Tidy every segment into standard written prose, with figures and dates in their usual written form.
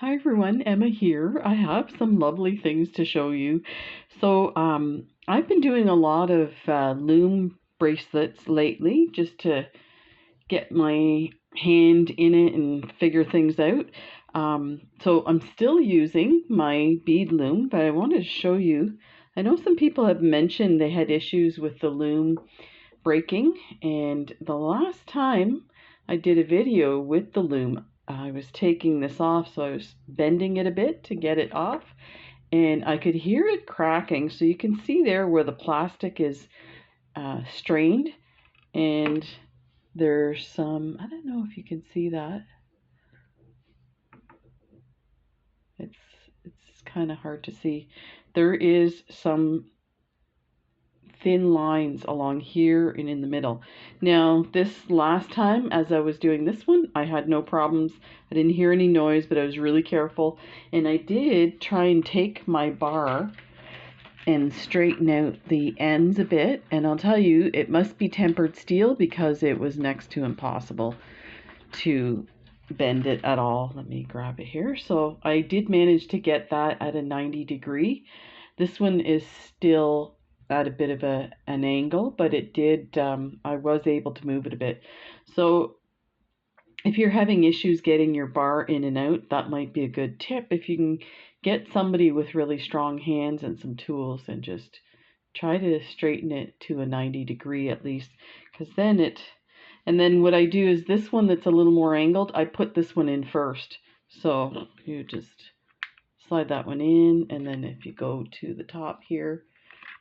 Hi everyone, Emma here. I have some lovely things to show you. I've been doing a lot of loom bracelets lately just to get my hand in it and figure things out. So I'm still using my bead loom, but I wanted to show you. I know some people have mentioned they had issues with the loom breaking, and the last time I did a video with the loom, I was taking this off, so I was bending it a bit to get it off, and I could hear it cracking. So you can see there where the plastic is strained, and there's some, I don't know if you can see that. It's it's kind of hard to see. There is some thin lines along here and in the middle. Now, this last time, as I was doing this one, I had no problems. I didn't hear any noise, but I was really careful. And I did try and take my bar and straighten out the ends a bit. And I'll tell you, it must be tempered steel because it was next to impossible to bend it at all. Let me grab it here. So I did manage to get that at a 90-degree. This one is still at a bit of an angle, but it did, I was able to move it a bit. So if you're having issues getting your bar in and out, that might be a good tip. If you can get somebody with really strong hands and some tools and just try to straighten it to a 90-degree at least, because then and then what I do is this one that's a little more angled, I put this one in first. So you just slide that one in, and then if you go to the top here,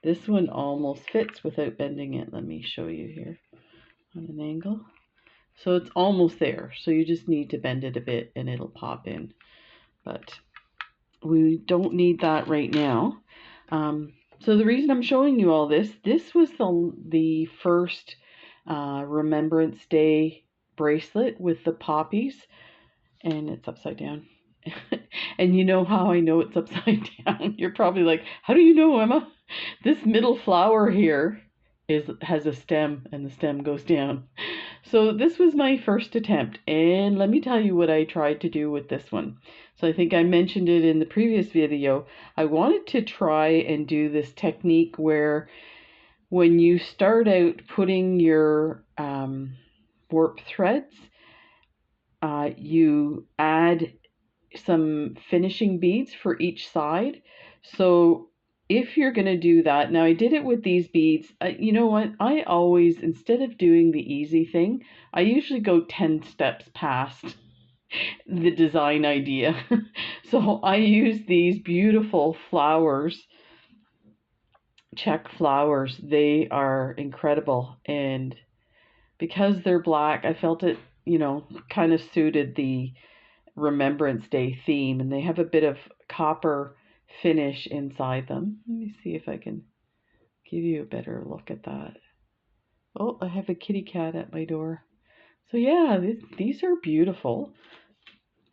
this one almost fits without bending it. Let me show you here on an angle. So it's almost there. So you just need to bend it a bit and it'll pop in. But we don't need that right now. So the reason I'm showing you all this was the first Remembrance Day bracelet with the poppies. And it's upside down. And you know how I know it's upside down? You're probably like, how do you know, Emma? This middle flower here has a stem, and the stem goes down. So this was my first attempt, and let me tell you what I tried to do with this one. So I think I mentioned it in the previous video. I wanted to try and do this technique where when you start out putting your warp threads, you add some finishing beads for each side. So if you're going to do that, now I did it with these beads. You know what? I always, instead of doing the easy thing, I usually go 10 steps past the design idea. So I use these beautiful flowers, check flowers. They are incredible. And because they're black, I felt it, kind of suited the Remembrance Day theme, and they have a bit of copper finish inside them. Let me see if I can give you a better look at that. Oh, I have a kitty cat at my door. So yeah, these are beautiful.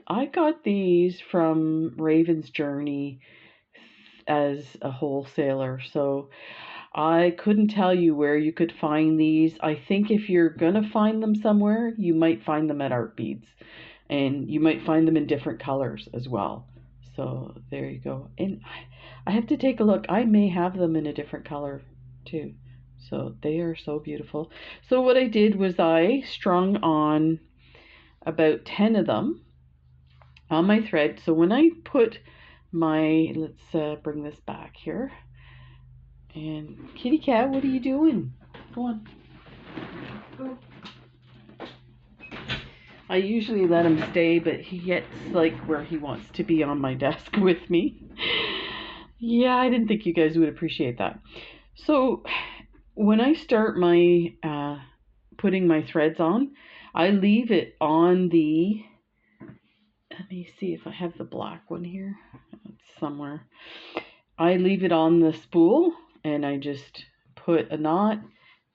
I got these from Raven's Journey as a wholesaler, so I couldn't tell you where you could find these. I think if you're gonna find them somewhere, you might find them at ArtBeads. And you might find them in different colors as well. So there you go. And I have to take a look. I may have them in a different color too. So they are so beautiful. So what I did was I strung on about 10 of them on my thread. So when I put my, let's bring this back here. And kitty cat, what are you doing? Go on. Go. I usually let him stay, but he gets like where he wants to be on my desk with me. Yeah, I didn't think you guys would appreciate that. So when I start my putting my threads on, I leave it on the, let me see if I have the black one here. It's somewhere. I leave it on the spool and I just put a knot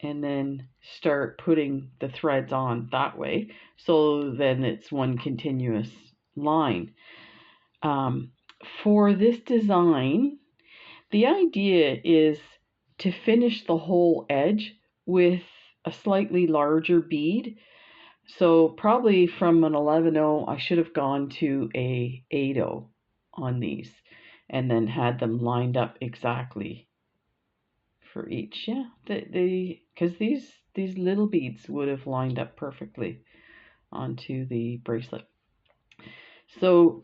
and then start putting the threads on that way. So then it's one continuous line. For this design, the idea is to finish the whole edge with a slightly larger bead. So probably from an 11-0, I should have gone to a 8-0 on these and then had them lined up exactly for each. Yeah, because these little beads would have lined up perfectly onto the bracelet. So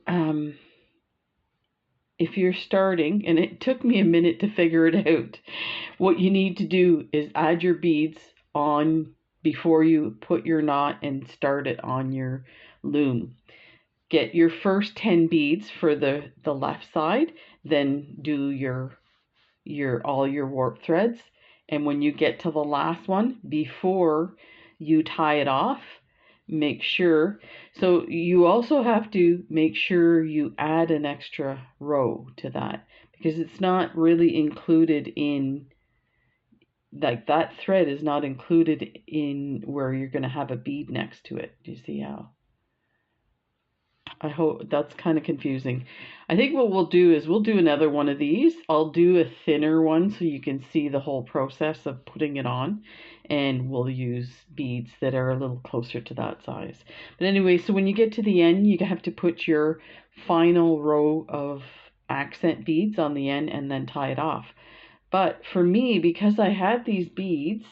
if you're starting, and it took me a minute to figure it out, what you need to do is add your beads on before you put your knot and start it on your loom. Get your first 10 beads for the left side, then do your all your warp threads, and when you get to the last one, before you tie it off, make sure, so you also have to make sure you add an extra row to that, because it's not really included in, like, that thread is not included in where you're going to have a bead next to it. Do you see how? I hope that's kind of confusing. I think what we'll do is we'll do another one of these. I'll do a thinner one so you can see the whole process of putting it on, and we'll use beads that are a little closer to that size. But anyway, so when you get to the end, you have to put your final row of accent beads on the end and then tie it off. But for me, because I had these beads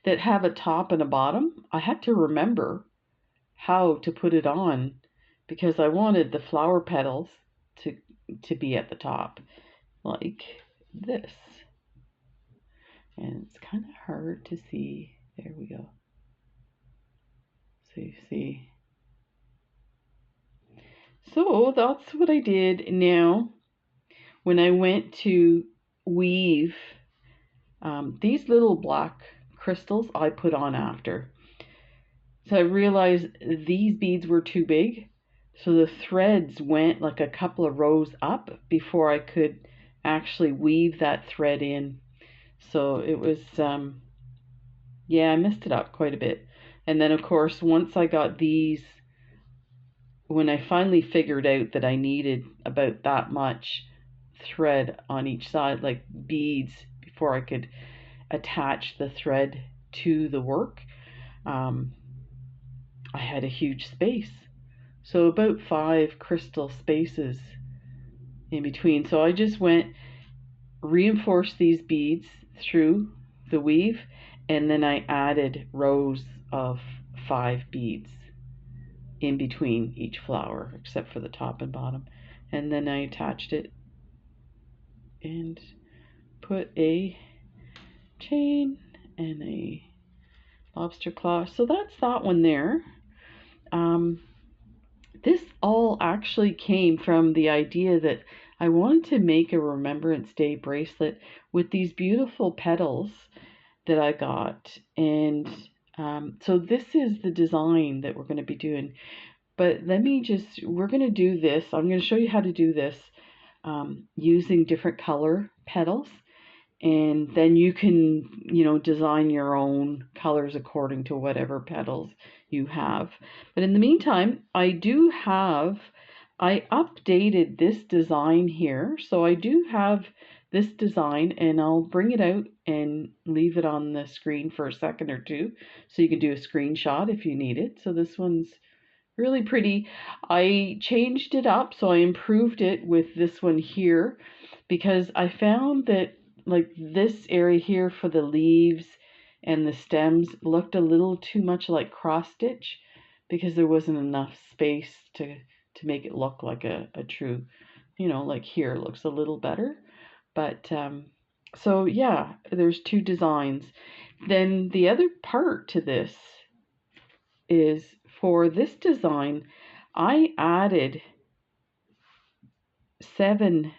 that have a top and a bottom, I had to remember how to put it on, because I wanted the flower petals to be at the top like this. And it's kind of hard to see. There we go. So you see. So that's what I did. Now, when I went to weave, these little black crystals I put on after. So I realized these beads were too big, so the threads went like a couple of rows up before I could actually weave that thread in. So it was, yeah, I messed it up quite a bit. And then, of course, once I got these, when I finally figured out that I needed about that much thread on each side, like beads, before I could attach the thread to the work, I had a huge space. So about 5 crystal spaces in between. So I just went, reinforced these beads through the weave, and then I added rows of 5 beads in between each flower, except for the top and bottom. And then I attached it and put a chain and a lobster claw. So that's that one there. This all actually came from the idea that I wanted to make a Remembrance Day bracelet with these beautiful petals that I got. And so this is the design that we're going to be doing. But we're going to do this. I'm going to show you how to do this using different color petals. And then you can, design your own colors according to whatever petals you have. But in the meantime, I updated this design here. So I do have this design, and I'll bring it out and leave it on the screen for a second or two so you can do a screenshot if you need it. So this one's really pretty. I changed it up, so I improved it with this one here, because I found that, like, this area here for the leaves and the stems looked a little too much like cross stitch, because there wasn't enough space to make it look like a true, like here it looks a little better. But so yeah, there's 2 designs. Then the other part to this is, for this design, I added 7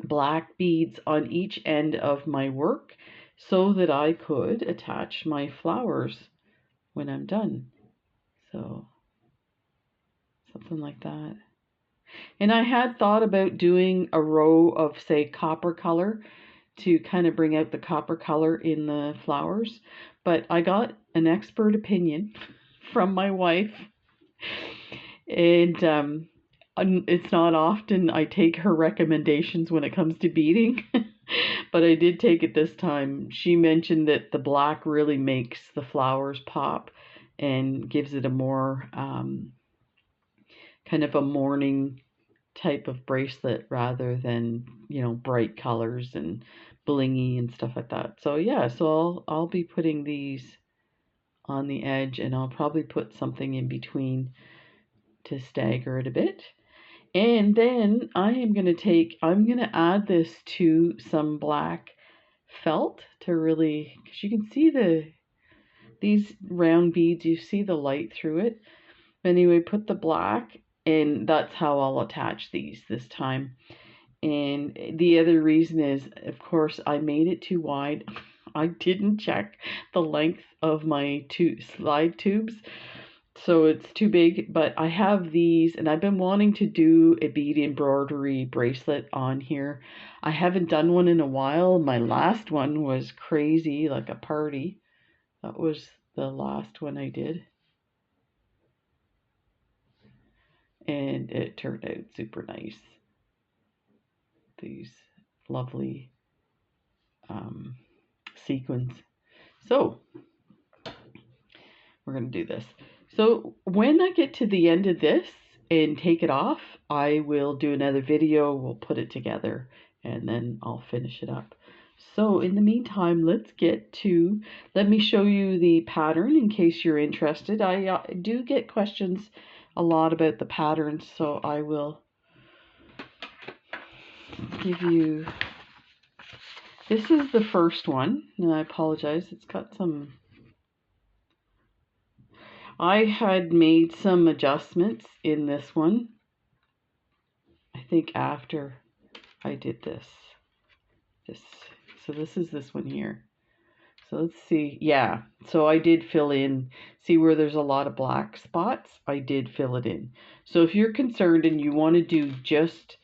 black beads on each end of my work so that I could attach my flowers when I'm done. So something like that. And I had thought about doing a row of, say, copper color to kind of bring out the copper color in the flowers, but I got an expert opinion from my wife, and it's not often I take her recommendations when it comes to beading, but I did take it this time. She mentioned that the black really makes the flowers pop and gives it a more kind of a morning type of bracelet rather than, you know, bright colors and blingy and stuff like that. So yeah, so I'll be putting these on the edge, and I'll probably put something in between to stagger it a bit. And then I'm going to add this to some black felt to really, because you can see these round beads, you see the light through it. Anyway, put the black, and that's how I'll attach these this time. And the other reason is, of course, I made it too wide. I didn't check the length of my two slide tubes, so it's too big. But I have these, and I've been wanting to do a bead embroidery bracelet on here. I haven't done one in a while. My last one was crazy, like a party. That was the last one I did. And it turned out super nice. These lovely sequins. So we're going to do this. So when I get to the end of this and take it off, I will do another video. We'll put it together and then I'll finish it up. So in the meantime, let me show you the pattern in case you're interested. I do get questions a lot about the patterns, so I will give you, this is the first one, and I apologize, it's got some, I had made some adjustments in this one, I think after I did this. So this is this one here. So let's see, yeah, so I did fill in, see where there's a lot of black spots, I did fill it in. So if you're concerned and you want to do just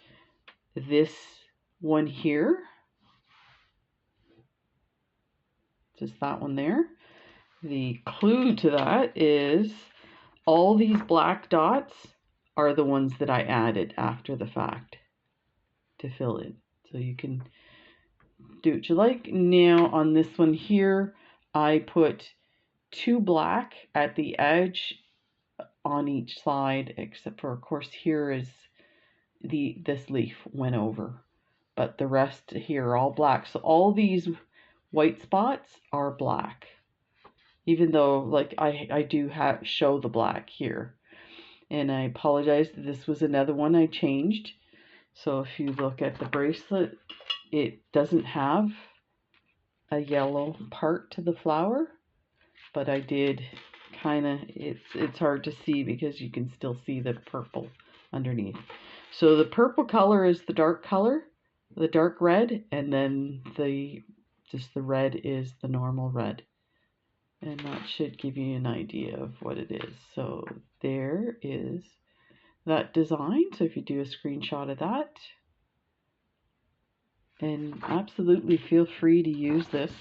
this one here, just that one there, the clue to that is all these black dots are the ones that I added after the fact to fill in. So you can do what you like. Now on this one here, I put 2 black at the edge on each side, except for, of course, here is this leaf went over, but the rest here are all black. So all these white spots are black, even though like I do show the black here. And I apologize, this was another one I changed. So if you look at the bracelet, it doesn't have a yellow part to the flower, but I did kind of, it's hard to see because you can still see the purple underneath. So the purple color is the dark color, the dark red, and then just the red is the normal red. And that should give you an idea of what it is. So there is that design. So if you do a screenshot of that, and absolutely feel free to use this.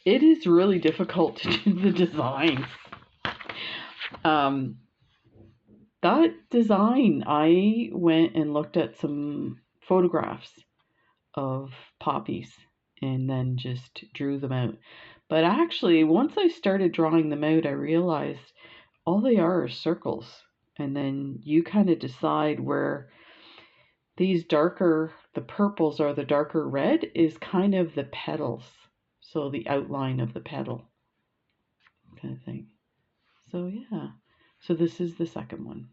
It is really difficult to do the designs. That design, I went and looked at some photographs of poppies and then just drew them out. But actually, once I started drawing them out, I realized all they are circles. And then you kind of decide where these darker, the purples or the darker red is kind of the petals. So the outline of the petal kind of thing. So yeah, so this is the second one.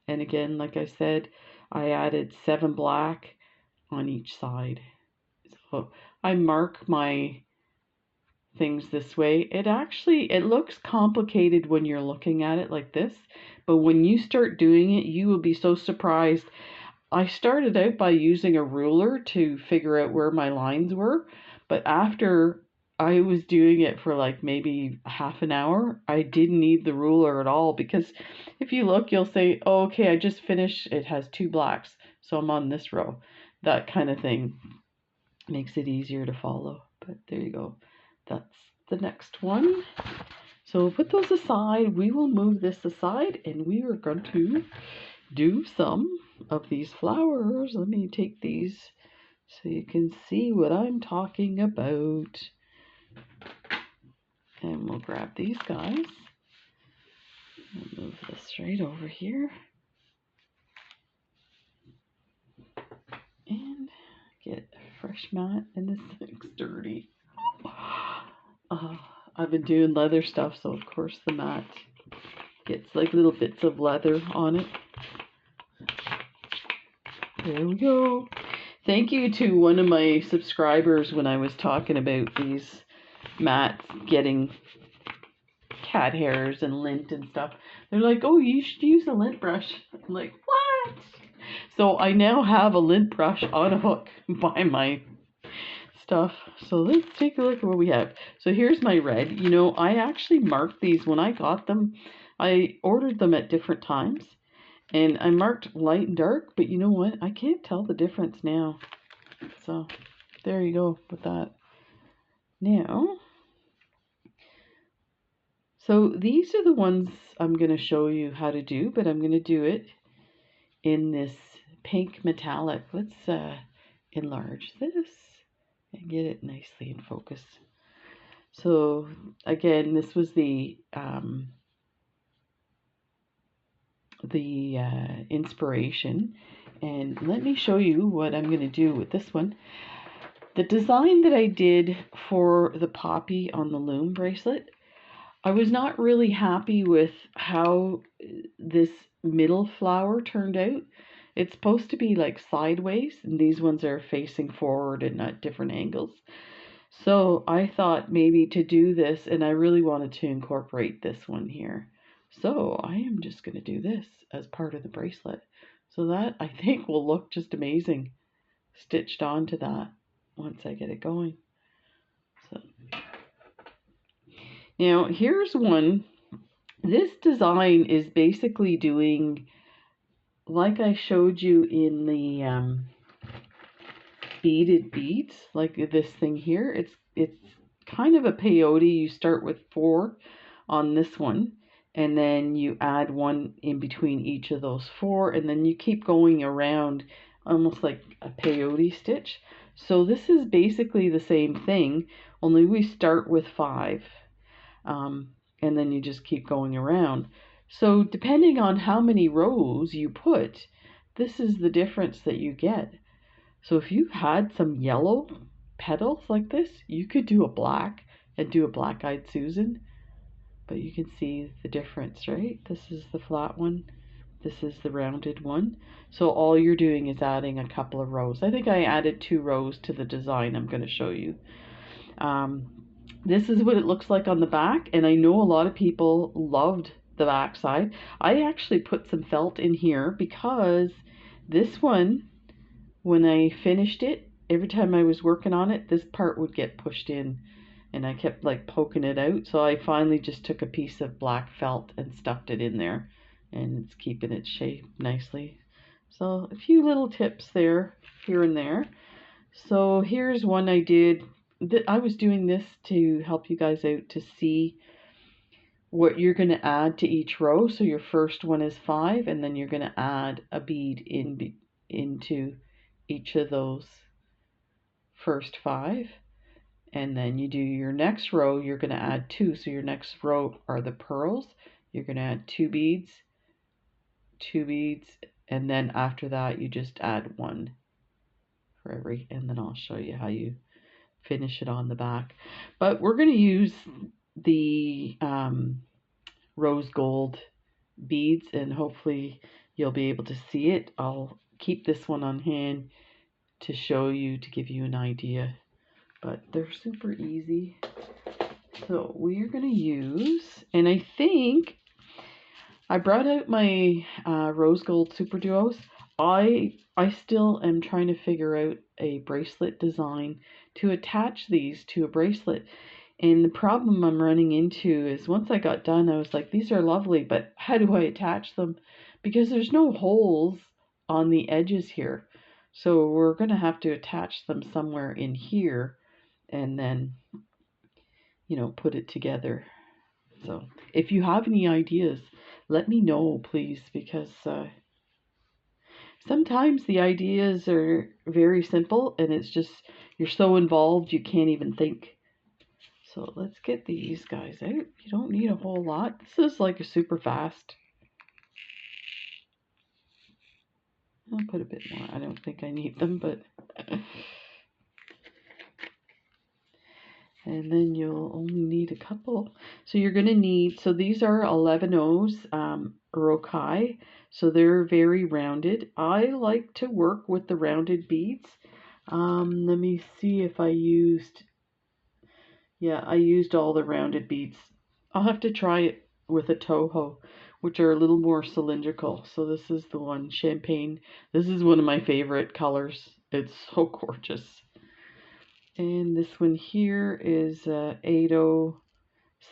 And again, like I said, I added 7 black on each side. So I mark my things this way. It looks complicated when you're looking at it like this, but when you start doing it, you will be so surprised. I started out by using a ruler to figure out where my lines were, but after I was doing it for like maybe half an hour, I didn't need the ruler at all, because if you look, you'll say, oh, okay, I just finished, it has 2 blacks, so I'm on this row. That kind of thing makes it easier to follow. But there you go. That's the next one. So put those aside. We will move this aside, and we are going to do some of these flowers. Let me take these so you can see what I'm talking about. And we'll grab these guys. I'll move this right over here. And get a fresh mat, and this thing's dirty. I've been doing leather stuff, so of course the mat gets like little bits of leather on it. There we go. Thank you to one of my subscribers when I was talking about these mats getting cat hairs and lint and stuff. They're like, oh, you should use a lint brush. I'm like, what? So I now have a lint brush on a hook by my stuff. So let's take a look at what we have. So here's my red. You know, I actually marked these when I got them. I ordered them at different times. And I marked light and dark, but you know what? I can't tell the difference now. So there you go with that. Now, so these are the ones I'm going to show you how to do, but I'm going to do it in this pink metallic. Let's enlarge this and get it nicely in focus. So again, this was the inspiration, and let me show you what I'm going to do with this one. The design that I did for the poppy on the Loom bracelet, I was not really happy with how this middle flower turned out. It's supposed to be like sideways, and these ones are facing forward and at different angles. So I thought maybe to do this, and I really wanted to incorporate this one here. So I am just going to do this as part of the bracelet. So that I think will look just amazing stitched onto that once I get it going. So now here's one. This design is basically doing, like I showed you in the beaded beads, like this thing here. It's kind of a peyote. You start with 4 on this one, and then you add 1 in between each of those 4, and then you keep going around almost like a peyote stitch. So this is basically the same thing, only we start with 5, and then you just keep going around. So depending on how many rows you put, this is the difference that you get. So if you had some yellow petals like this, you could do a black and do a black-eyed Susan. But you can see the difference, right? This is the flat one. This is the rounded one. So all you're doing is adding a couple of rows. I think I added 2 rows to the design I'm going to show you. This is what it looks like on the back, and I know a lot of people loved the back side. I actually put some felt in here because this one, when I finished it, every time I was working on it, this part would get pushed in, and I kept like poking it out. So I finally just took a piece of black felt and stuffed it in there, and it's keeping its shape nicely. So a few little tips there, here and there. So here's one I did. I was doing this to help you guys out to see what you're going to add to each row. So your first one is 5, and then you're going to add a bead into each of those first 5, and then you do your next row, you're going to add 2. So your next row are the pearls. You're going to add 2 beads, 2 beads, and then after that you just add 1 for every, and then I'll show you how you finish it on the back. But we're going to use the rose gold beads, and hopefully you'll be able to see it. I'll keep this one on hand to show you, to give you an idea, but they're super easy. So we are going to use, and I think I brought out my rose gold super duos. I still am trying to figure out a bracelet design to attach these to a bracelet. And the problem I'm running into is once I got done, I was like, these are lovely, but how do I attach them? Because there's no holes on the edges here. So we're going to have to attach them somewhere in here and then, you know, put it together. So if you have any ideas, let me know, please, because sometimes the ideas are very simple and it's just you're so involved you can't even think. So let's get these guys out. You don't need a whole lot. This is like a super fast. I'll put a bit more. I don't think I need them, but and then you'll only need a couple. So you're going to need, so these are 11 O's, Rokai, so they're very rounded. I like to work with the rounded beads. Let me see if I used, yeah, I used all the rounded beads. I'll have to try it with a Toho, which are a little more cylindrical. So this is the one, Champagne. This is one of my favorite colors. It's so gorgeous. And this one here is 8O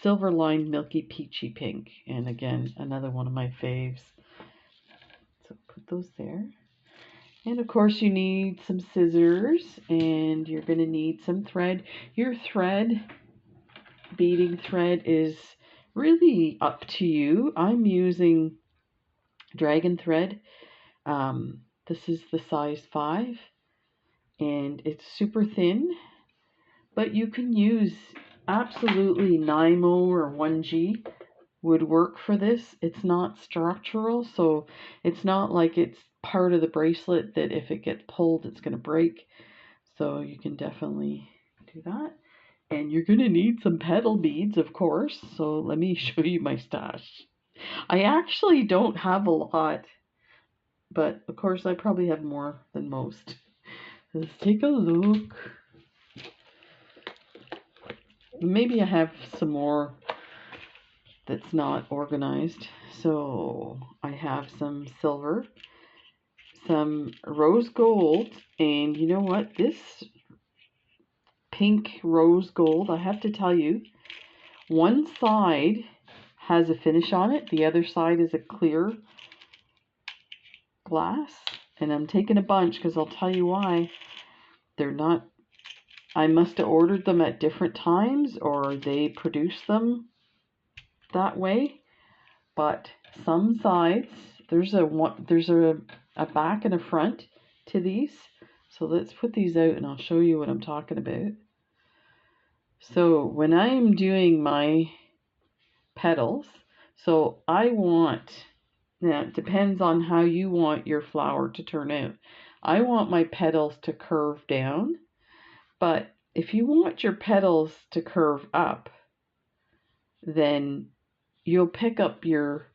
Silver Line Milky Peachy Pink. And again, another one of my faves. So put those there. And of course you need some scissors and you're going to need some thread. Your thread, beading thread, is really up to you. I'm using dragon thread. This is the size 5 and it's super thin. But you can use absolutely Nymo or 1G would work for this. It's not structural, so it's not like it's part of the bracelet that if it gets pulled, it's going to break. So you can definitely do that. And you're going to need some petal beads, of course. So let me show you my stash. I actually don't have a lot, but of course I probably have more than most. Let's take a look. Maybe I have some more that's not organized. So I have some silver, some rose gold, and you know what? This pink rose gold, I have to tell you, one side has a finish on it, the other side is a clear glass. And I'm taking a bunch because I'll tell you why. They're not, I must have ordered them at different times or they produce them that way. But some sides, there's a back and a front to these. So let's put these out and I'll show you what I'm talking about. So when I'm doing my petals, so I want, now it depends on how you want your flower to turn out. I want my petals to curve down, but if you want your petals to curve up, then you'll pick up your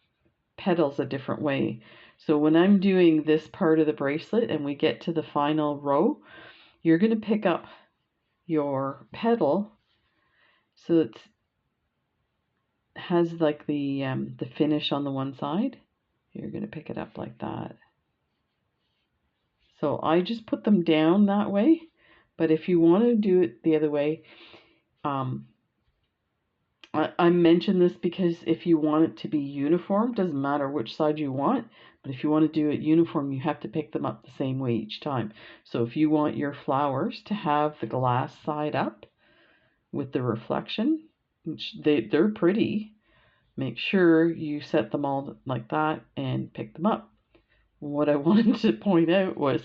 petals a different way. So when I'm doing this part of the bracelet and we get to the final row, you're going to pick up your petal so it has like the finish on the one side. You're going to pick it up like that. So I just put them down that way, but if you want to do it the other way, I mention this because if you want it to be uniform, doesn't matter which side you want, but if you want to do it uniform, you have to pick them up the same way each time. So if you want your flowers to have the glass side up with the reflection, which they're pretty, make sure you set them all like that and pick them up. What I wanted to point out was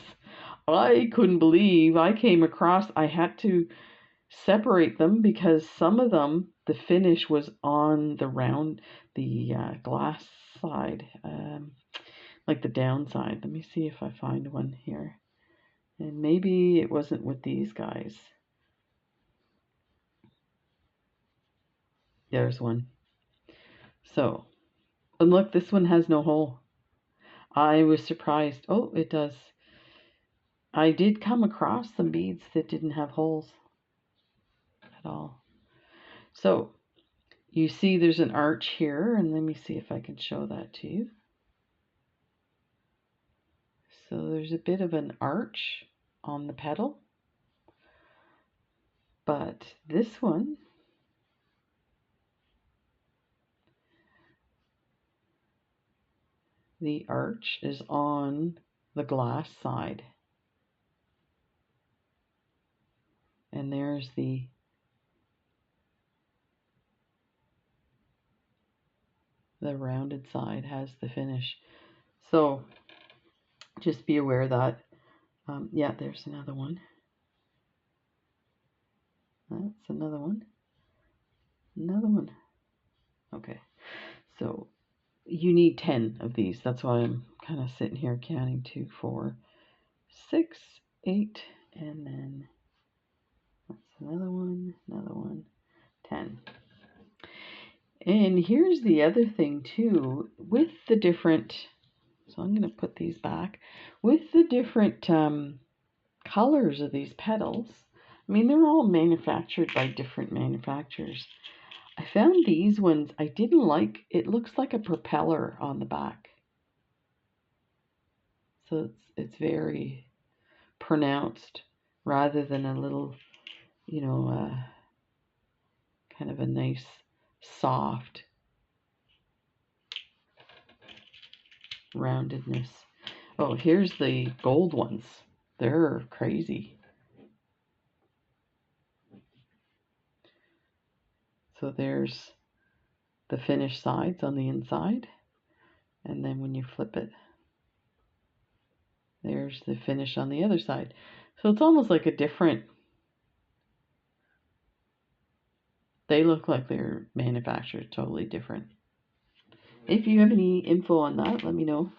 I couldn't believe I came across, I had to separate them because some of them, the finish was on the round, the glass side, like the downside. Let me see if I find one here. And maybe it wasn't with these guys. There's one. So, and look, this one has no hole. I was surprised. Oh, it does. I did come across some beads that didn't have holes at all. So, you see there's an arch here, and let me see if I can show that to you. So there's a bit of an arch on the petal, but this one, the arch is on the glass side. And there's the rounded side has the finish. So just be aware that, yeah, there's another one. That's another one. Another one. Okay, so you need 10 of these. That's why I'm kind of sitting here counting 2, 4, 6, 8, and then that's another one, 10. And here's the other thing too, with the different, so I'm going to put these back, with the different colors of these petals. I mean, they're all manufactured by different manufacturers. I found these ones I didn't like. It looks like a propeller on the back. So it's very pronounced rather than a little, you know, kind of a nice soft roundedness. Oh, here's the gold ones. They're crazy. So there's the finished sides on the inside, and then when you flip it, there's the finish on the other side. So it's almost like a different, they look like they're manufactured totally different. If you have any info on that, let me know.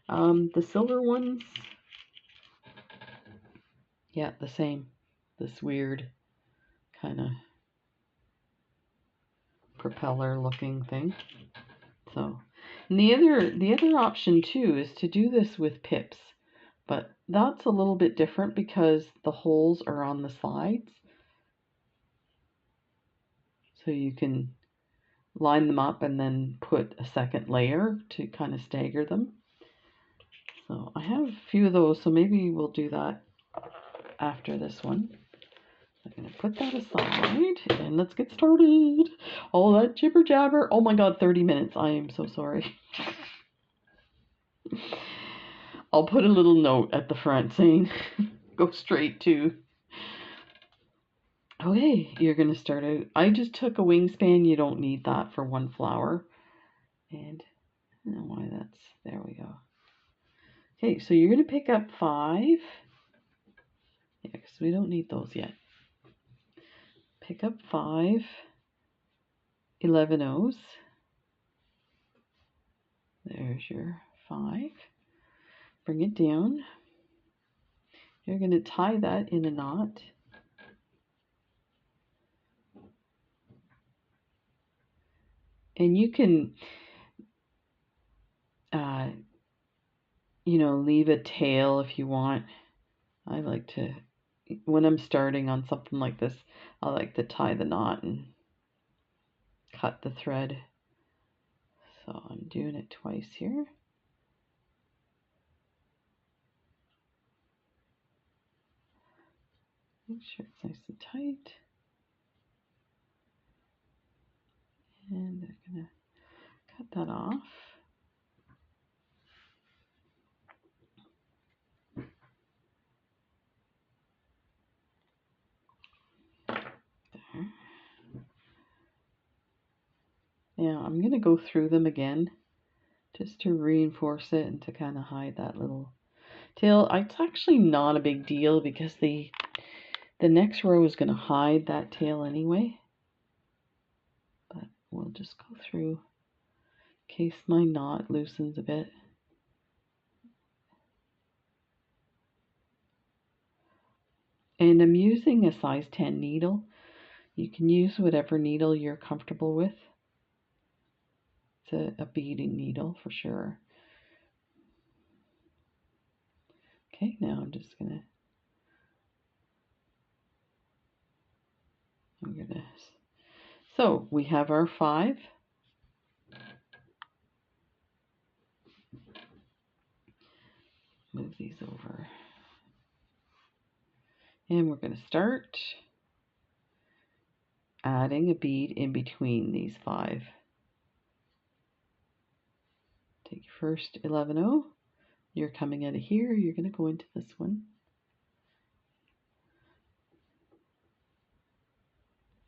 The silver ones, yeah, the same. This weird kind of propeller looking thing. So, and the other option too is to do this with pips, but that's a little bit different because the holes are on the sides. So you can line them up and then put a second layer to kind of stagger them. So I have a few of those, so maybe we'll do that after this one. I'm going to put that aside and let's get started. All that jibber jabber. Oh my god, 30 minutes. I am so sorry. I'll put a little note at the front saying go straight to. Okay, you're going to start out. I just took a wingspan. You don't need that for one flower. And I don't know why that's, there we go. Okay, so you're going to pick up 5. Yeah, because we don't need those yet. Pick up 5 11-Os. There's your 5. Bring it down. You're going to tie that in a knot. And you can, you know, leave a tail if you want. I like to, when I'm starting on something like this, I like to tie the knot and cut the thread. So I'm doing it twice here. Make sure it's nice and tight. And I'm going to cut that off. There. Now I'm going to go through them again just to reinforce it and to kind of hide that little tail. It's actually not a big deal because the next row is going to hide that tail anyway. But we'll just go through in case my knot loosens a bit. And I'm using a size 10 needle. You can use whatever needle you're comfortable with. It's a beading needle for sure. Okay, now I'm just gonna, so we have our 5. Move these over. And we're going to start adding a bead in between these 5. Take your first 11-O. You're coming out of here. You're going to go into this one.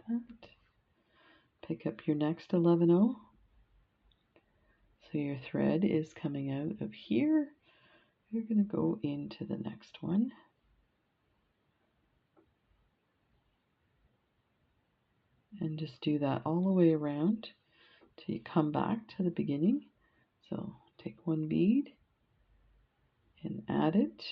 That. Pick up your next 11-O. So your thread is coming out of here. We're going to go into the next one. And just do that all the way around till you come back to the beginning. So take one bead and add it.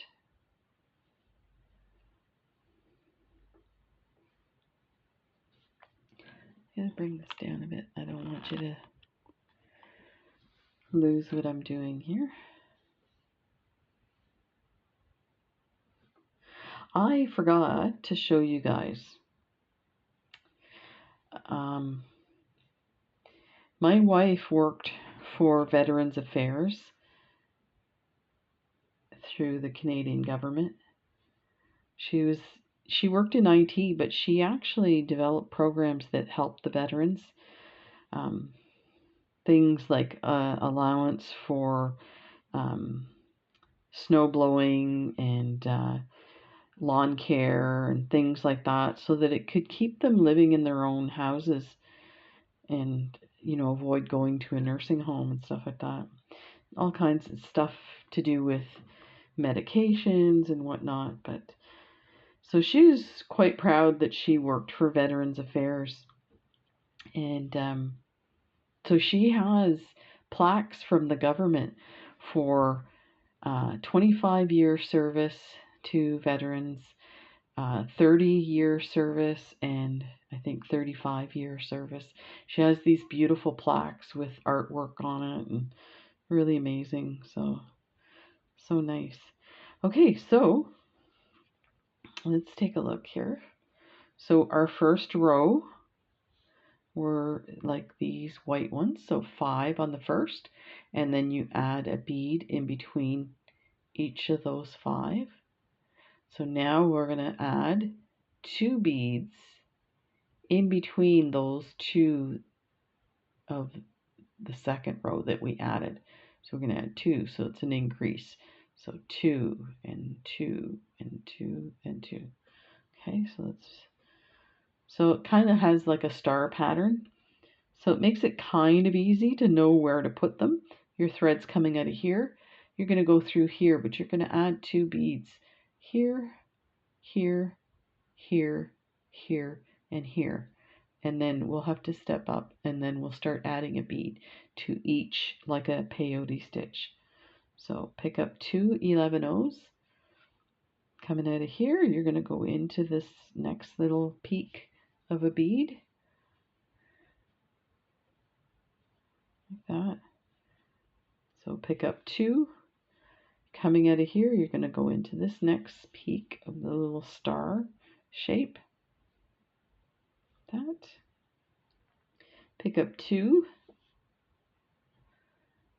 I'm going to bring this down a bit. I don't want you to lose what I'm doing here. I forgot to show you guys. My wife worked for Veterans Affairs through the Canadian government. She worked in IT, but she actually developed programs that helped the veterans. Things like allowance for snow blowing and lawn care and things like that, so that it could keep them living in their own houses and, you know, avoid going to a nursing home and stuff like that. All kinds of stuff to do with medications and whatnot. But so she was quite proud that she worked for Veterans Affairs. And so she has plaques from the government for 25-year service to veterans, 30-year service, and I think 35-year service. She has these beautiful plaques with artwork on it, and really amazing. So nice. Okay, so let's take a look here. So our first row were like these white ones, so 5 on the first, and then you add a bead in between each of those 5. So now we're going to add 2 beads in between those 2 of the second row that we added. So we're going to add 2, so it's an increase. So 2 and 2 and 2 and 2. Okay, so it kind of has like a star pattern. So it makes it kind of easy to know where to put them. Your thread's coming out of here. You're going to go through here, but you're going to add 2 beads here, here, here, here, and here. And then we'll have to step up, and then we'll start adding a bead to each, like a peyote stitch. So pick up 2 11/0s. Coming out of here, you're going to go into this next little peak of a bead. Like that. So pick up 2. Coming out of here, you're going to go into this next peak of the little star shape. That. Pick up 2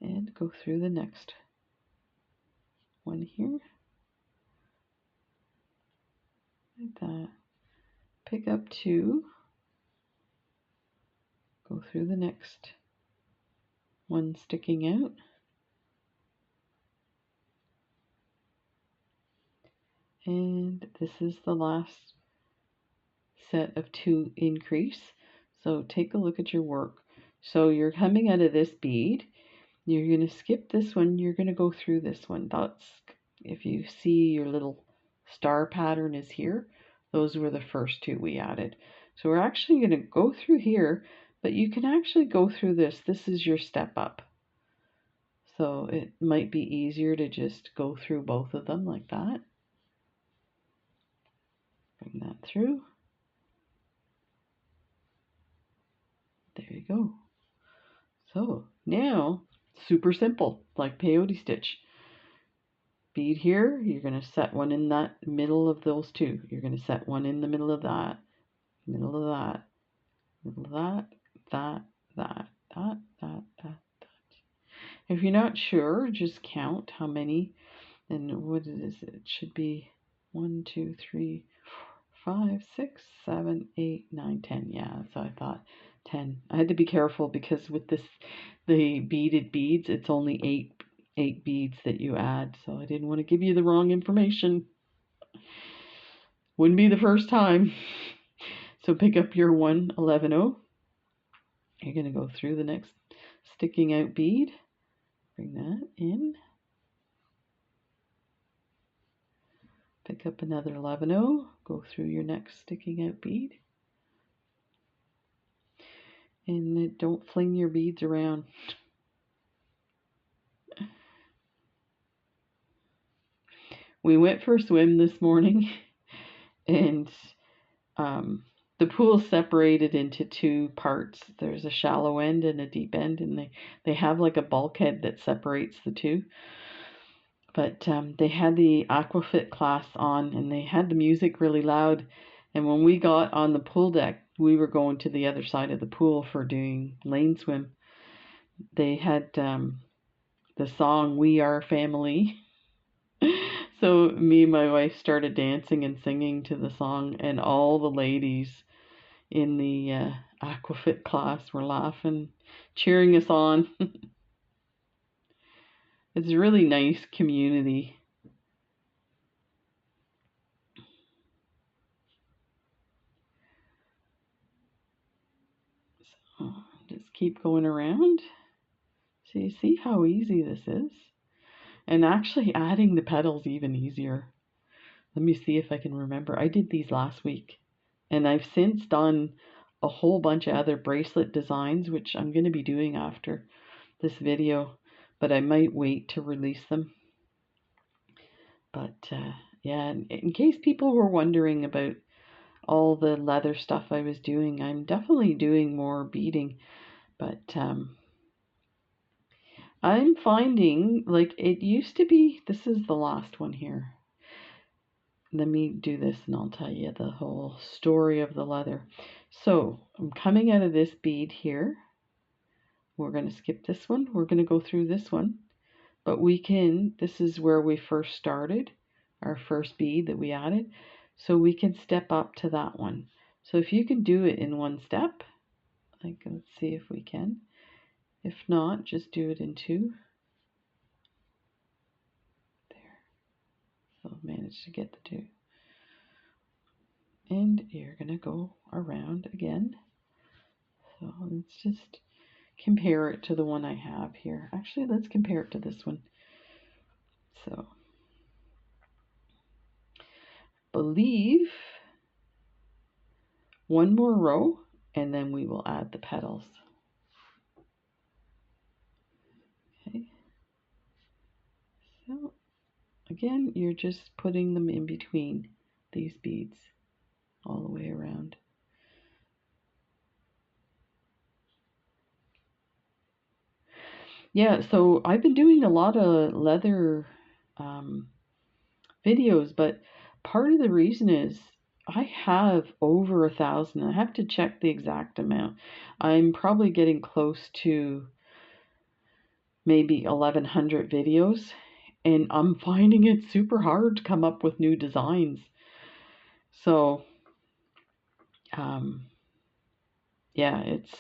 and go through the next one here. Like that. Pick up 2. Go through the next one sticking out. And this is the last set of 2 increase. So take a look at your work. So you're coming out of this bead. You're going to skip this one. You're going to go through this one. That's, if you see your little star pattern is here, those were the first 2 we added. So we're actually going to go through here, but you can actually go through this. This is your step up. So it might be easier to just go through both of them like that. Bring that through. There you go. So now, super simple, like peyote stitch. Bead here, you're going to set one in that middle of those 2. You're going to set one in the middle of that, middle of that, middle of that, that, that, that, that, that, that. If you're not sure, just count how many, and what is it? It should be 1, 2, 3, 4, 5, 6, 7, 8, 9, 10. Yeah, so I thought 10. I had to be careful because with this, the beaded beads, it's only 8 beads that you add, so I didn't want to give you the wrong information. Wouldn't be the first time. So pick up your 1 11/0. You're going to go through the next sticking out bead. Bring that in. Pick up another 11-0, go through your next sticking out bead, and don't fling your beads around. We went for a swim this morning, and the pool separated into two parts. There's a shallow end and a deep end, and they have like a bulkhead that separates the two. But they had the aquafit class on, and they had the music really loud. And when we got on the pool deck, we were going to the other side of the pool for doing lane swim. They had the song "We Are Family." So me and my wife started dancing and singing to the song, and all the ladies in the aquafit class were laughing, cheering us on. It's a really nice community. So just keep going around. So you see how easy this is? And actually adding the petals even easier. Let me see if I can remember. I did these last week, and I've since done a whole bunch of other bracelet designs, which I'm going to be doing after this video, but I might wait to release them. But yeah, in case people were wondering about all the leather stuff I was doing, I'm definitely doing more beading, but I'm finding, like, it used to be, this is the last one here. Let me do this and I'll tell you the whole story of the leather. So I'm coming out of this bead here. We're going to skip this one. We're going to go through this one. But we can, this is where we first started, our first bead that we added. So we can step up to that one. So if you can do it in one step, like, let's see if we can. If not, just do it in two. There. So manage to get the two. And you're going to go around again. So let's just compare it to the one I have here. Actually, let's compare it to this one. So, believe one more row, and then we will add the petals. Okay. So, again, you're just putting them in between these beads all the way around. Yeah, so I've been doing a lot of leather videos, but part of the reason is I have over 1,000. I have to check the exact amount. I'm probably getting close to maybe 1,100 videos, and I'm finding it super hard to come up with new designs. So, yeah, it's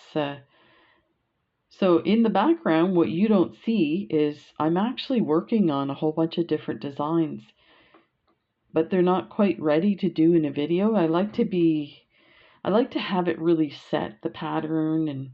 so in the background, what you don't see is I'm actually working on a whole bunch of different designs, but they're not quite ready to do in a video. I like to have it really set, the pattern, and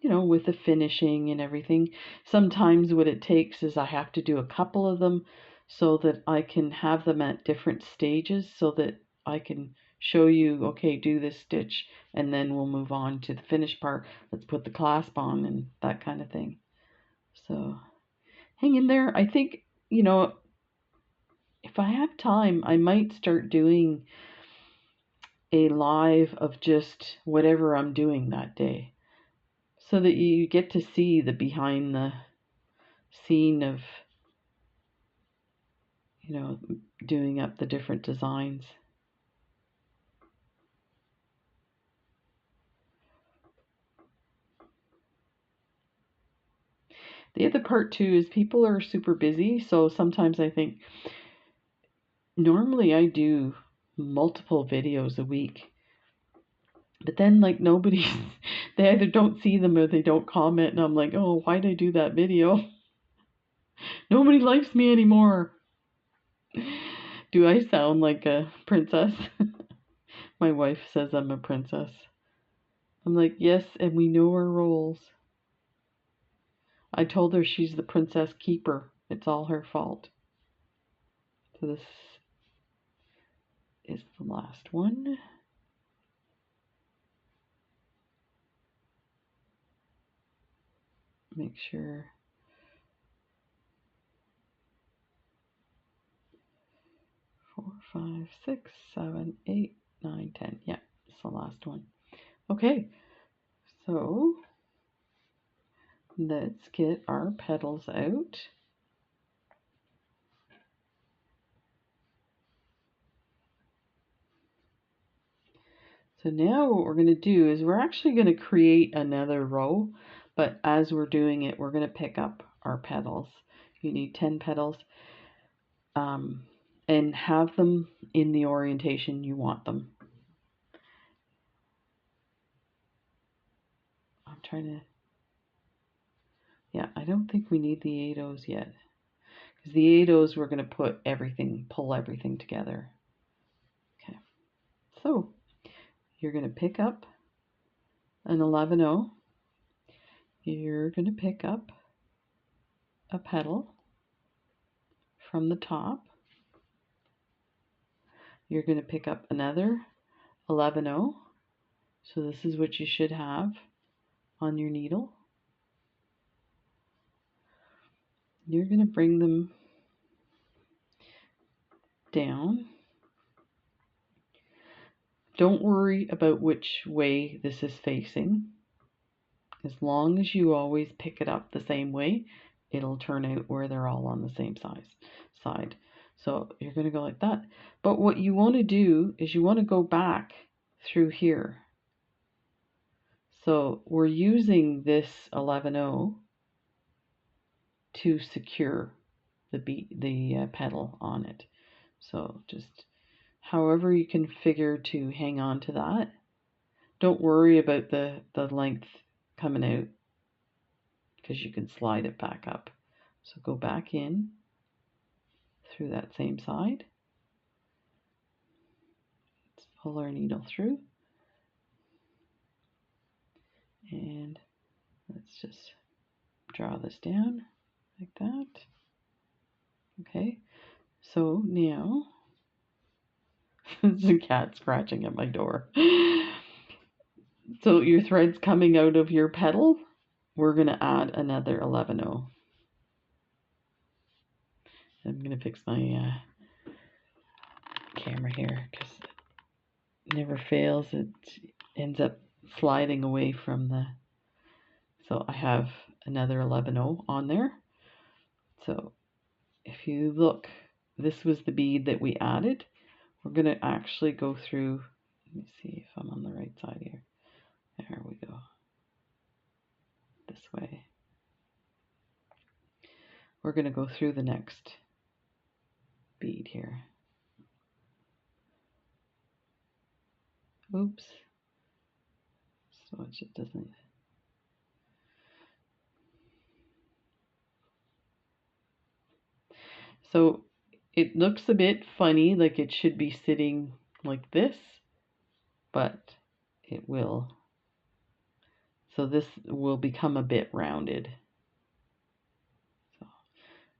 you know, with the finishing and everything. Sometimes what it takes is I have to do a couple of them so that I can have them at different stages, so that I can show you, okay, do this stitch, and then we'll move on to the finished part. Let's put the clasp on and that kind of thing. So hang in there. I think, you know, if I have time, I might start doing a live of just whatever I'm doing that day, so that you get to see the behind the scene of, you know, doing up the different designs. The other part too is people are super busy, so sometimes I think, normally I do multiple videos a week, but then like nobody, they either don't see them or they don't comment, and I'm like, oh, why did I do that video? Nobody likes me anymore. Do I sound like a princess? My wife says I'm a princess. I'm like, yes, and we know our roles. I told her she's the princess keeper. It's all her fault. So this is the last one. Make sure. 4, 5, 6, 7, 8, 9, 10. Yeah, it's the last one. Okay, so let's get our petals out. So now what we're going to do is we're actually going to create another row, but as we're doing it, we're going to pick up our petals. You need 10 petals, and have them in the orientation you want them. I'm trying to, yeah, I don't think we need the 8 O's yet, because the 8 O's we're going to put everything, pull everything together. Okay, so you're going to pick up an 11-0. You're going to pick up a petal from the top. You're going to pick up another 11-0. So this is what you should have on your needle. You're going to bring them down. Don't worry about which way this is facing. As long as you always pick it up the same way, it'll turn out where they're all on the same side. So you're going to go like that. But what you want to do is you want to go back through here. So we're using this 11-0 to secure the petal on it. So just however you can figure to hang on to that. Don't worry about the length coming out, because you can slide it back up. So go back in through that same side. Let's pull our needle through. And let's just draw this down like that. Okay, so now there's a cat scratching at my door. So your thread's coming out of your petal. We're going to add another 11-0. I'm going to fix my camera here because it never fails. It ends up sliding away from the... So I have another 11-0 on there. So if you look, this was the bead that we added. We're going to actually go through... Let me see if I'm on the right side here. There we go. This way. We're going to go through the next bead here. Oops. So it just doesn't... So it looks a bit funny, like it should be sitting like this, but it will. So this will become a bit rounded. So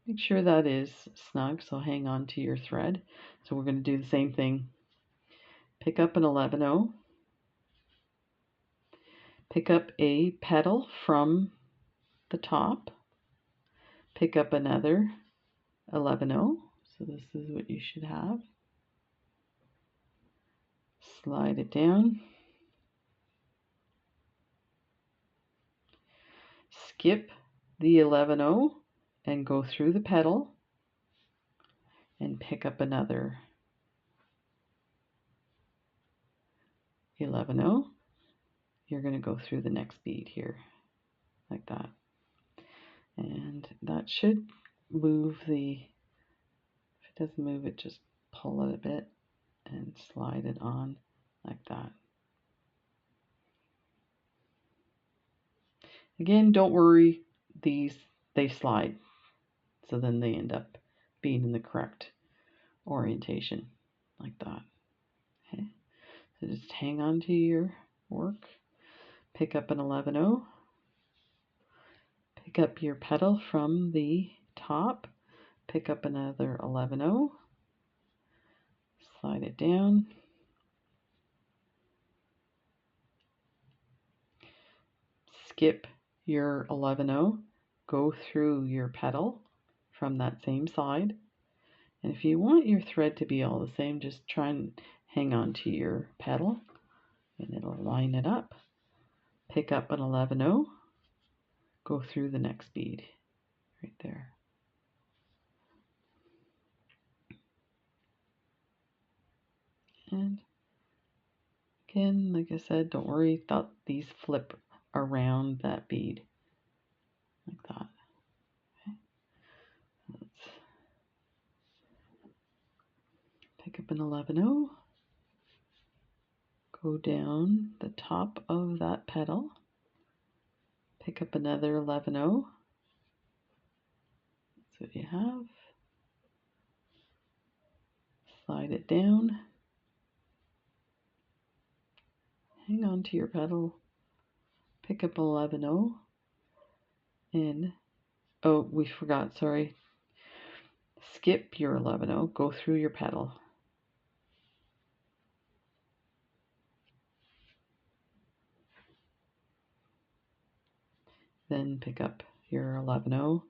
make sure that is snug, so hang on to your thread. So we're going to do the same thing. Pick up an 11-0. Pick up a petal from the top. Pick up another 11-0. So this is what you should have. Slide it down. Skip the 11-0 and go through the petal and pick up another 11-0. You're going to go through the next bead here like that, and that should move the... If it doesn't move it, just pull it a bit and slide it on like that. Again, don't worry, these, they slide, so then they end up being in the correct orientation like that. Okay, so just hang on to your work. Pick up an 11-0. Pick up your petal from the top. Pick up another 11-0. slide it down. Skip your 11-0, go through your petal from that same side. And if you want your thread to be all the same, just try and hang on to your petal and it'll line it up. Pick up an 11-0, go through the next bead right there. And again, like I said, don't worry that these flip around that bead like that. Okay. Let's pick up an 11-0, go down the top of that petal, pick up another 11-0. That's what you have. Slide it down. Hang on to your petal. Pick up 11-0 and oh, we forgot, sorry. Skip your 11-0, go through your petal. Then pick up your 11-0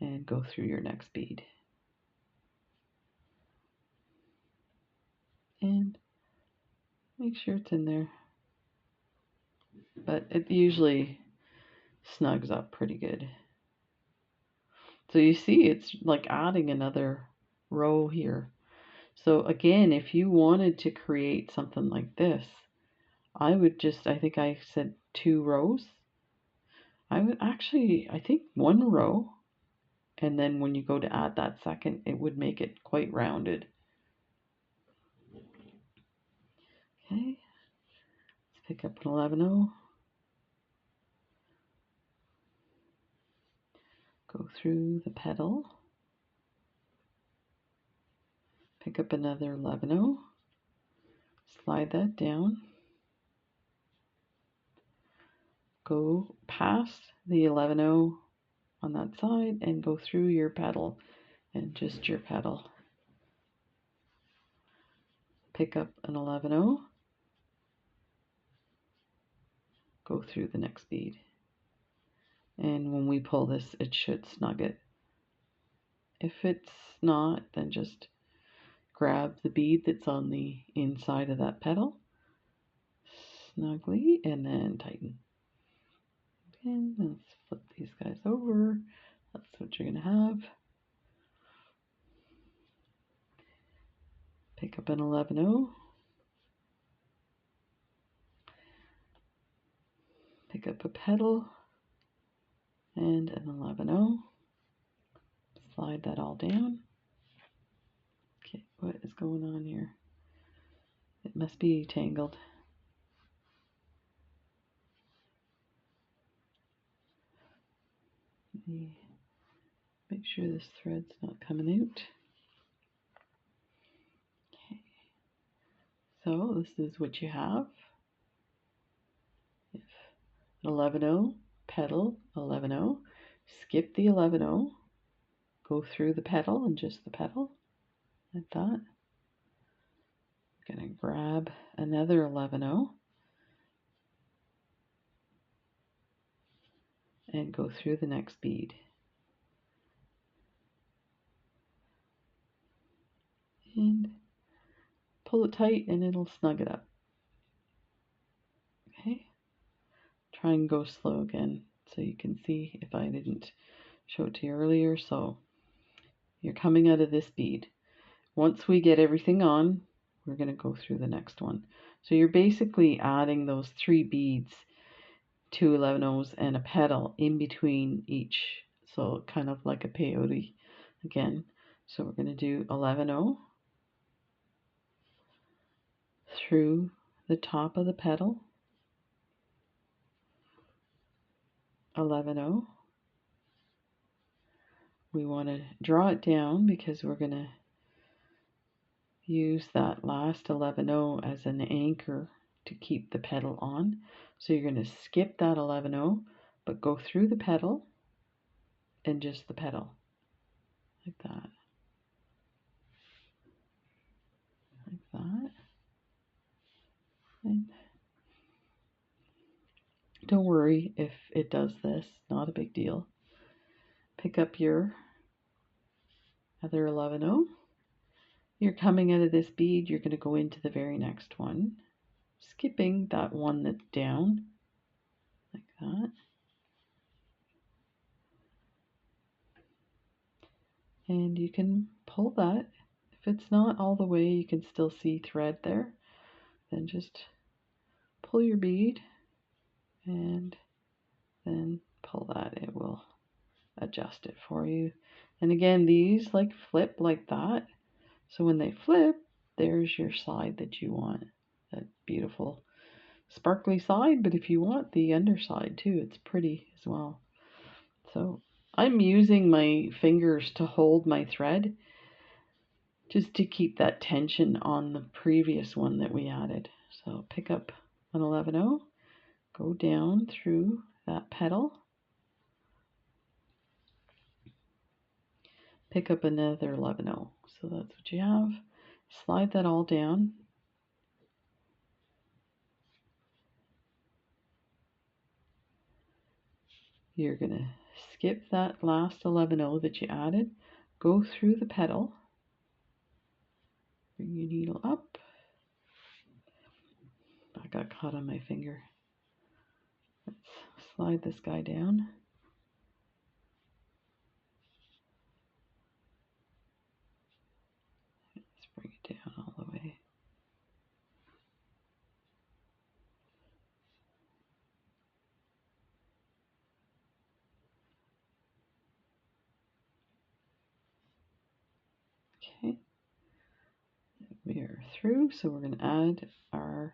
and go through your next bead. And make sure it's in there. But it usually snugs up pretty good. So you see it's like adding another row here. So again, if you wanted to create something like this, I would just, I think I said 2 rows. I would actually, I think 1 row, and then when you go to add that second, it would make it quite rounded. Okay, let's pick up an 11-0. Go through the petal. Pick up another 11-0. Slide that down. Go past the 11-0 on that side and go through your petal and just your petal. Pick up an 11-0. Go through the next bead. And when we pull this, it should snug it. If it's not, then just grab the bead that's on the inside of that petal snugly and then tighten. And let's flip these guys over. That's what you're going to have. Pick up an 11-0. Pick up a petal and an 11-0. Slide that all down. Okay, what is going on here? It must be tangled. Let me make sure this thread's not coming out. Okay, so this is what you have. If 11-0, petal, 11-0, skip the 11-0, go through the petal and just the petal, like that. I'm gonna grab another 11-0 and go through the next bead. And pull it tight and it'll snug it up. Okay, try and go slow again so you can see if I didn't show it to you earlier. So you're coming out of this bead. Once we get everything on, we're going to go through the next one. So you're basically adding those 3 beads, 2 11-0s and a petal in between each. So kind of like a peyote again. So we're going to do 11-0 through the top of the petal, 11-0. We want to draw it down because we're going to use that last 11-0 as an anchor to keep the petal on. So you're going to skip that 11-0, but go through the petal and just the petal, like that. like that. And don't worry if it does this, not a big deal. Pick up your other 11-0. You're coming out of this bead, you're going to go into the very next one, skipping that one that's down, like that. And you can pull that. If it's not all the way, you can still see thread there. Then just pull your bead and then pull that. It will adjust it for you. And again, these like flip like that. So when they flip, there's your side that you want. That beautiful sparkly side, but if you want the underside too, it's pretty as well. So I'm using my fingers to hold my thread just to keep that tension on the previous one that we added. So pick up an 11-0, go down through that petal, pick up another 11-0. So that's what you have. Slide that all down. You're going to skip that last 11-0 that you added, go through the petal, bring your needle up. I got caught on my finger. Let's slide this guy down. Let's bring it down all the way. Okay, we are through, so we're going to add our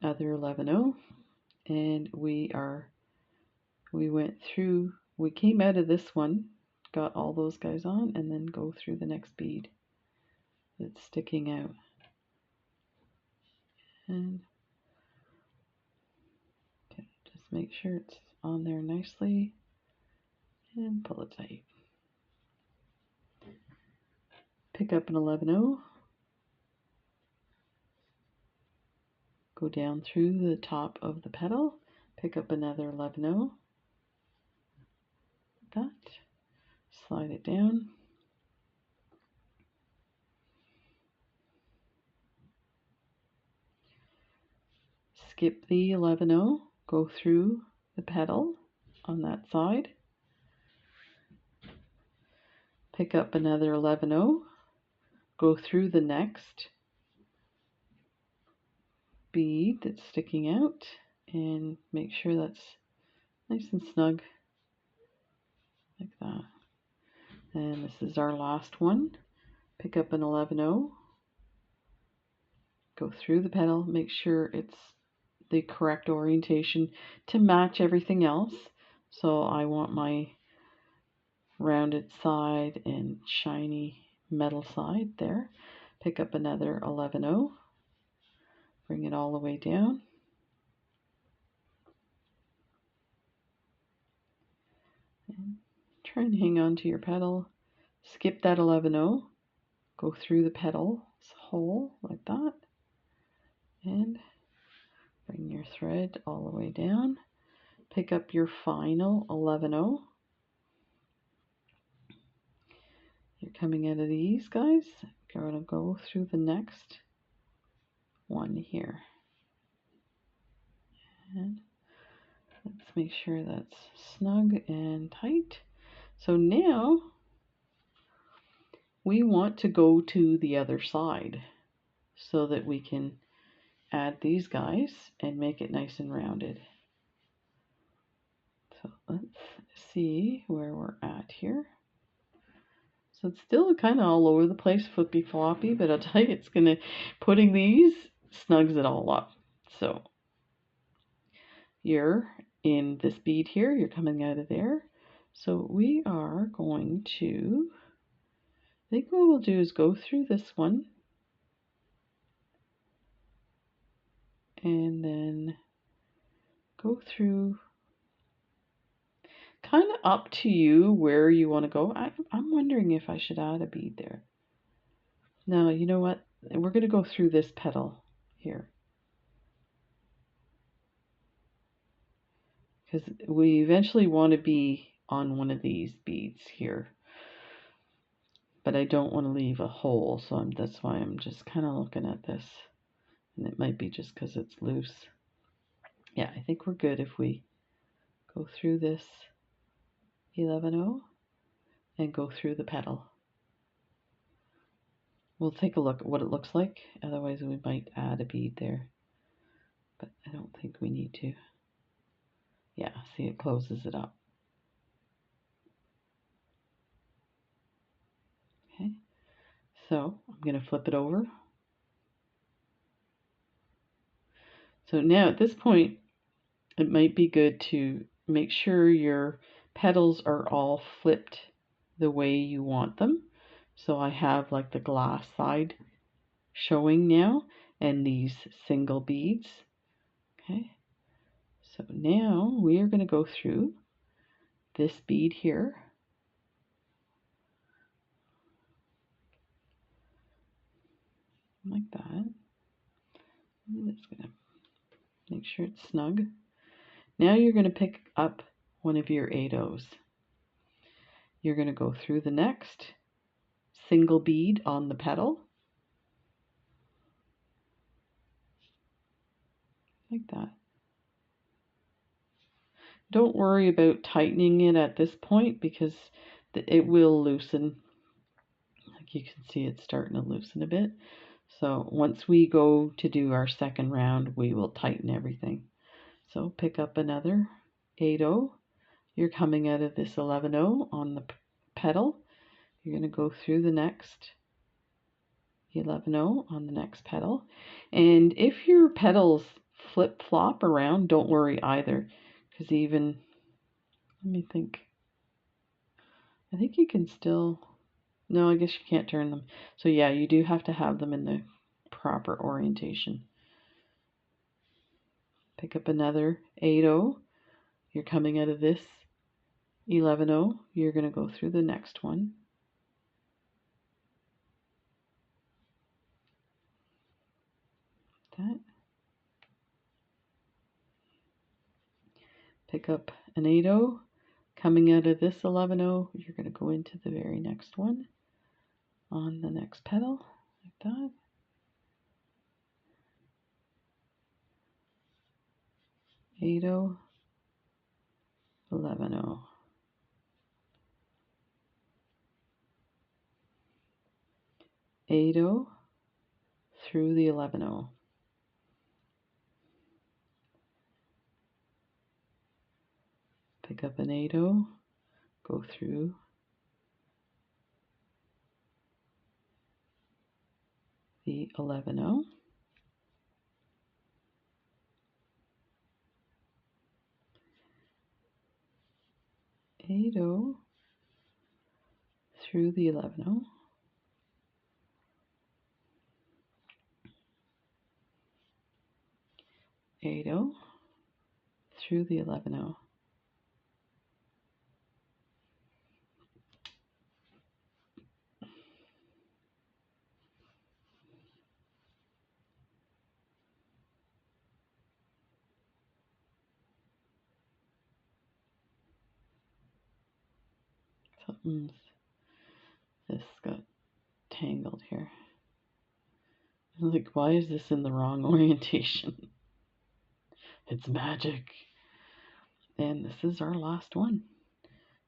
other 11-0, and we went through, we came out of this one, got all those guys on, and then go through the next bead that's sticking out. And okay, just make sure it's on there nicely and pull it tight. Pick up an 11-0, go down through the top of the petal, pick up another 11-0, like that, slide it down, skip the 11-0, go through the petal on that side, pick up another 11-0, go through the next bead that's sticking out and make sure that's nice and snug like that. And this is our last one. Pick up an 11-0, go through the petal, make sure it's the correct orientation to match everything else. So I want my rounded side and shiny metal side there. Pick up another 11-0, bring it all the way down. And try and hang on to your petal. Skip that 11-0, go through the petal's hole like that, and bring your thread all the way down. Pick up your final 11-0. You're coming out of these guys. You're going to go through the next one here. And let's make sure that's snug and tight. So now we want to go to the other side so that we can add these guys and make it nice and rounded. So let's see where we're at here. So it's still kind of all over the place, flippy floppy, but I'll tell you, it's gonna, putting these snugs it all up. So you're in this bead here, you're coming out of there. So we are going to, I think what we'll do is go through this one and then go through, kind of up to you where you want to go. I'm wondering if I should add a bead there. Now, you know what? We're going to go through this petal here, because we eventually want to be on one of these beads here, but I don't want to leave a hole, so that's why I'm just kind of looking at this, and it might be just because it's loose. Yeah, I think we're good if we go through this 11-0 and go through the petal. We'll take a look at what it looks like, otherwise we might add a bead there, but I don't think we need to. Yeah, see, it closes it up. Okay, so I'm going to flip it over. So now at this point, it might be good to make sure your petals are all flipped the way you want them. So I have like the glass side showing now and these single beads. Okay, so now we are going to go through this bead here. Like that. I'm just going to make sure it's snug. Now you're going to pick up one of your 8-0s. You're going to go through the next single bead on the petal. Like that. Don't worry about tightening it at this point because it will loosen. Like you can see, it's starting to loosen a bit. So once we go to do our second round, we will tighten everything. So pick up another 8-0. You're coming out of this 11-0 on the petal. You're going to go through the next 11-0 on the next petal. And if your petals flip-flop around, don't worry either, because even, let me think, I think you can still, no, I guess you can't turn them. So yeah, you do have to have them in the proper orientation. Pick up another 8-0. You're coming out of this 11-0. You're going to go through the next one. That. Pick up an 8-0. Coming out of this 11-0, you're going to go into the very next one on the next petal, like that. Eight-0, 11-0. Eight-0 through the 11-0. Pick up an 8-0, go through the 11-0. 8-0 through the 11-0. 8-0 through the 11-0. This got tangled here. I'm like, why is this in the wrong orientation? It's magic. And this is our last one.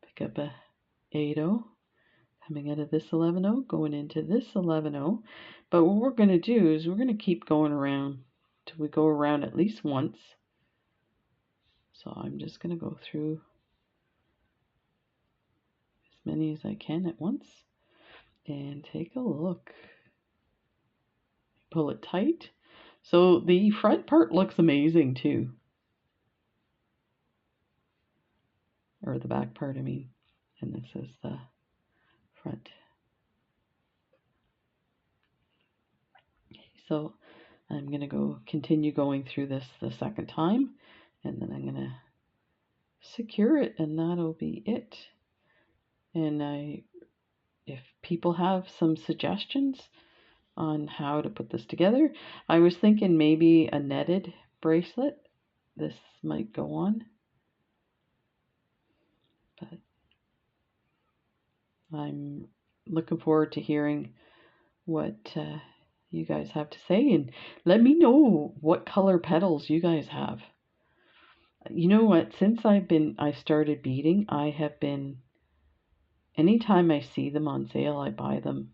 Pick up a 8-0, coming out of this 11-0, going into this 11-0. But what we're going to do is we're going to keep going around till we go around at least once. So I'm just going to go through as many as I can at once and take a look. Pull it tight. So the front part looks amazing too. Or the back part, I mean. And this is the front. So I'm going to continue going through this the second time, and then I'm going to secure it, and that'll be it. And if people have some suggestions, on how to put this together. I was thinking maybe a netted bracelet this might go on, but I'm looking forward to hearing what you guys have to say, and let me know what color petals you guys have. You know what, since I started beading, I have been, anytime I see them on sale, I buy them.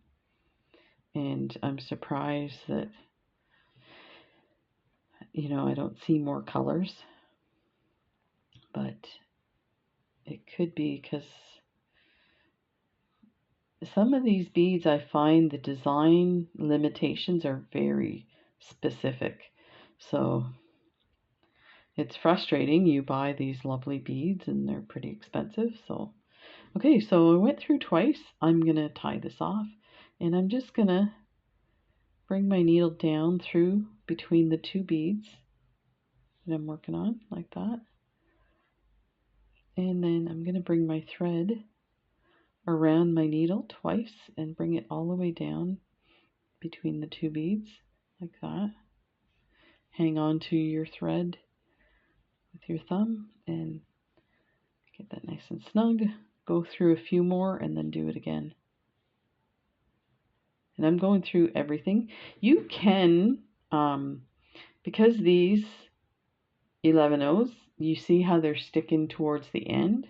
And I'm surprised that, you know, I don't see more colors. But it could be because some of these beads, I find the design limitations are very specific. So it's frustrating. You buy these lovely beads and they're pretty expensive. So, okay, so I went through twice. I'm going to tie this off, and I'm just going to bring my needle down through between the two beads that I'm working on, like that. And then I'm going to bring my thread around my needle twice and bring it all the way down between the two beads, like that. Hang on to your thread with your thumb and get that nice and snug. Go through a few more and then do it again. And I'm going through everything. You can, because these 11-Os, you see how they're sticking towards the end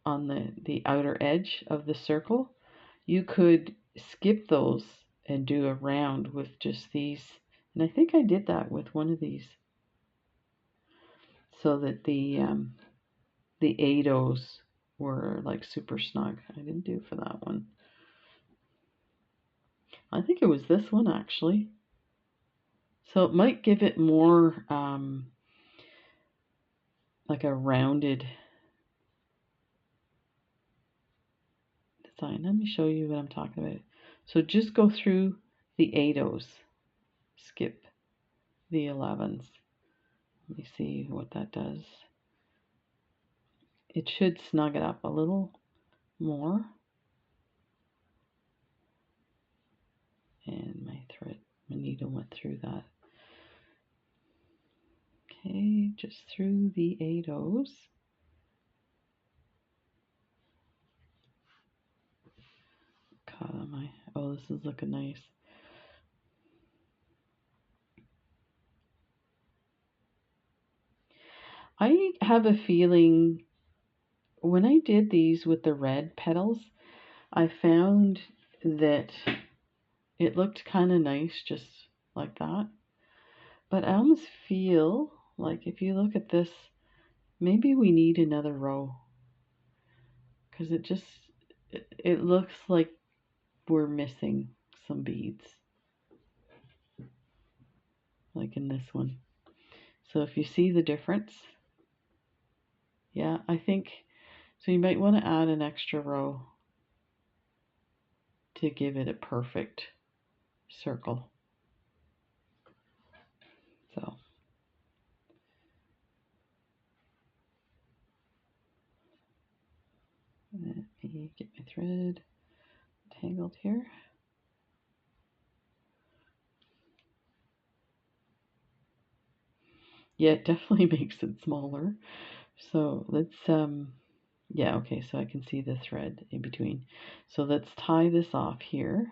on the outer edge of the circle. You could skip those and do a round with just these. And I think I did that with one of these, so that the 8-Os were like super snug. I didn't do for that one. I think it was this one actually. So it might give it more like a rounded design. Let me show you what I'm talking about. So just go through the 8-Os, skip the 11s. Let me see what that does. It should snug it up a little more. And my needle went through that. Okay, just through the 8-Os. Caught on my, oh, this is looking nice. I have a feeling when I did these with the red petals, I found that it looked kind of nice just like that. But I almost feel like if you look at this, maybe we need another row. Because it looks like we're missing some beads. Like in this one. So if you see the difference, yeah, I think, so you might want to add an extra row to give it a perfect circle. So let me get my thread tangled here. Yeah, it definitely makes it smaller. So let's, yeah, okay, so I can see the thread in between. So let's tie this off here.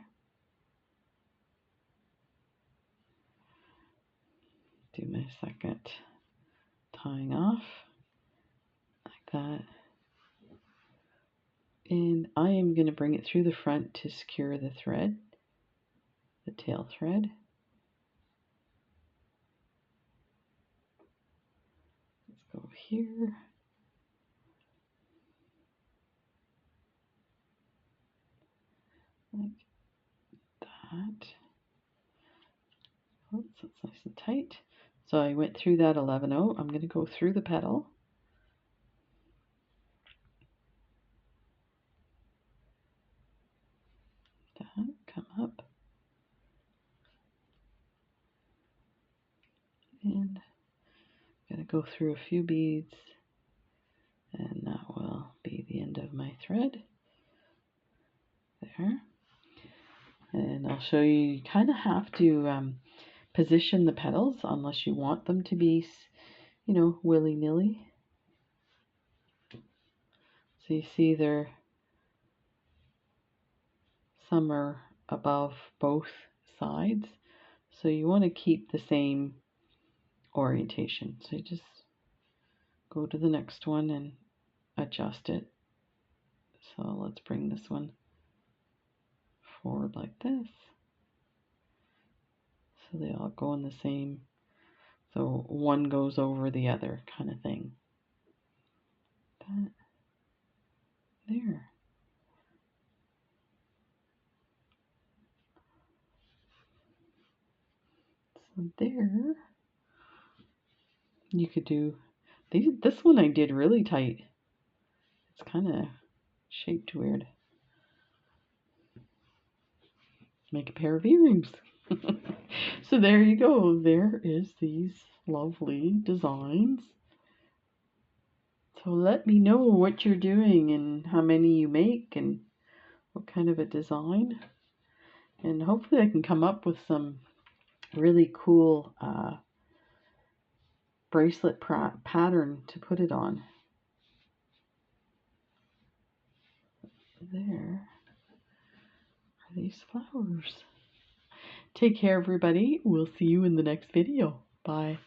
Do my second tying off, like that. And I am going to bring it through the front to secure the thread, the tail thread. Let's go here. Like that. Oops, that's nice and tight. So I went through that 11-O. I'm going to go through the petal. That, come up. And I'm going to go through a few beads. And that will be the end of my thread. There. And I'll show you, you kind of have to position the petals unless you want them to be, you know, willy-nilly. So you see there, some are above both sides. So you want to keep the same orientation. So you just go to the next one and adjust it. So let's bring this one forward like this. So they all go in the same, so one goes over the other kind of thing. That, there. So there, you could do, this one I did really tight. It's kind of shaped weird. Make a pair of earrings. So there you go. There is these lovely designs. So let me know what you're doing and how many you make and what kind of a design. And hopefully I can come up with some really cool bracelet pattern to put it on. There are these flowers. Take care, everybody. We'll see you in the next video. Bye.